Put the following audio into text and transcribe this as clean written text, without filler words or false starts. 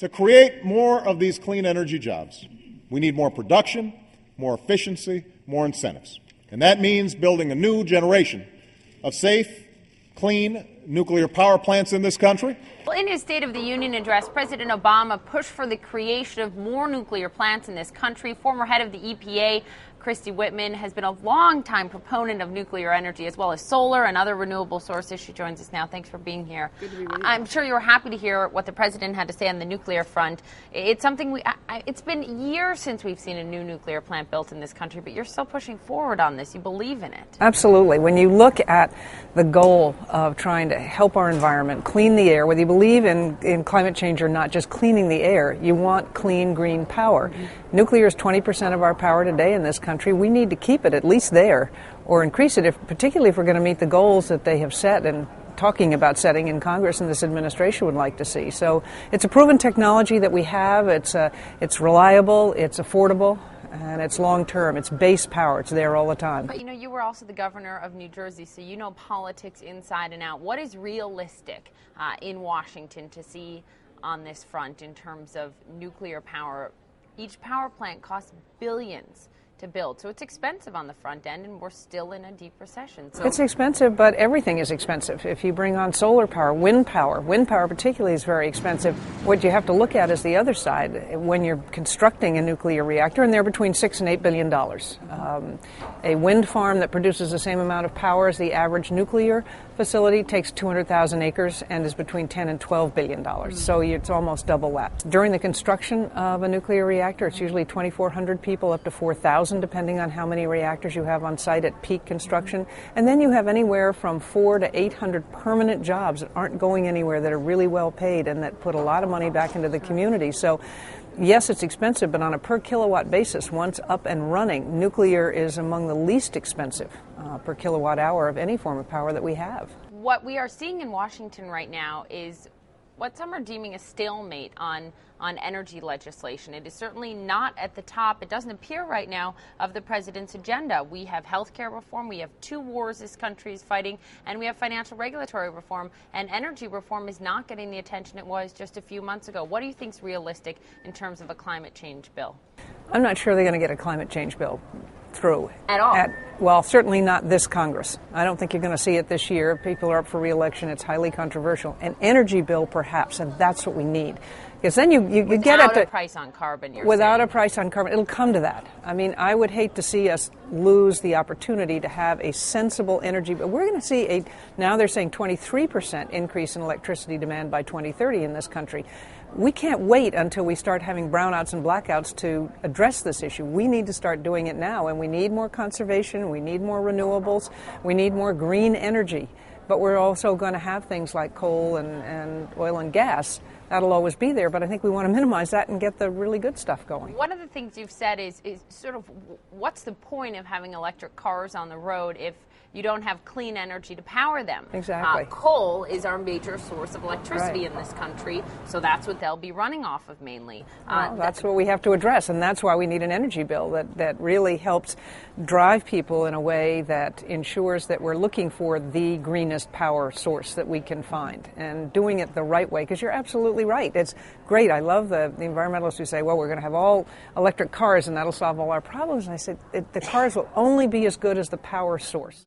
To create more of these clean energy jobs, we need more production, more efficiency, more incentives. And that means building a new generation of safe, clean nuclear power plants in this country. Well, in his State of the Union address, President Obama pushed for the creation of more nuclear plants in this country. Former head of the EPA, Christine Whitman, has been a longtime proponent of nuclear energy as well as solar and other renewable sources. She joins us now. Thanks for being here. Good to be with you. I'm sure you were happy to hear what the president had to say on the nuclear front. It's something it's been years since we've seen a new nuclear plant built in this country, but you're still pushing forward on this. You believe in it. Absolutely. When you look at the goal of trying to help our environment, clean the air, whether you believe in climate change or not, just cleaning the air, you want clean, green power. Mm-hmm. Nuclear is 20% of our power today in this country. We need to keep it at least there or increase it, particularly if we're going to meet the goals that they have set and talking about setting in Congress and this administration would like to see. So it's a proven technology that we have. It's reliable, it's affordable, and it's long-term. It's base power. It's there all the time. But, you were also the governor of New Jersey, so you know politics inside and out. What is realistic in Washington to see on this front in terms of nuclear power? Each power plant costs billions to build. So it's expensive on the front end, and we're still in a deep recession. So it's expensive, but everything is expensive. If you bring on solar power, wind power particularly is very expensive. What you have to look at is the other side. When you're constructing a nuclear reactor, and they're between $6 and $8 billion. A wind farm that produces the same amount of power as the average nuclear facility takes 200,000 acres and is between $10 and $12 billion. So it's almost double that. During the construction of a nuclear reactor, it's usually 2,400 people up to 4,000, depending on how many reactors you have on site at peak construction. And then you have anywhere from 400 to 800 permanent jobs that aren't going anywhere, that are really well paid and that put a lot of money back into the community. So yes, it's expensive, but on a per kilowatt basis, once up and running, nuclear is among the least expensive per kilowatt hour of any form of power that we have. What we are seeing in Washington right now is what some are deeming a stalemate on energy legislation. It is certainly not at the top, it doesn't appear right now, of the president's agenda. We have health care reform, we have two wars this country is fighting, and we have financial regulatory reform, and energy reform is not getting the attention it was just a few months ago. What do you think is realistic in terms of a climate change bill? I'm not sure they're going to get a climate change bill through. At all? Well, certainly not this Congress. I don't think you're going to see it this year. People are up for re-election. It's highly controversial. An energy bill, perhaps, and that's what we need. Because then you get at the... Without a price on carbon, you're Without saying. a price on carbon. It'll come to that. I mean, I would hate to see us lose the opportunity to have a sensible energy bill. We're going to see now they're saying 23% increase in electricity demand by 2030 in this country. We can't wait until we start having brownouts and blackouts to address this issue. We need to start doing it now, and we need more conservation, we need more renewables, we need more green energy. But we're also going to have things like coal and oil and gas. That'll always be there, but I think we want to minimize that and get the really good stuff going. One of the things you've said is sort of what's the point of having electric cars on the road if you don't have clean energy to power them? Exactly. Coal is our major source of electricity Right. in this country, so that's what they'll be running off of mainly. Well, that's what we have to address, and that's why we need an energy bill that really helps drive people in a way that ensures that we're looking for the greenest power source that we can find and doing it the right way, because you're absolutely right. It's great. I love the environmentalists who say, well, we're going to have all electric cars and that'll solve all our problems. And I said, the cars will only be as good as the power source.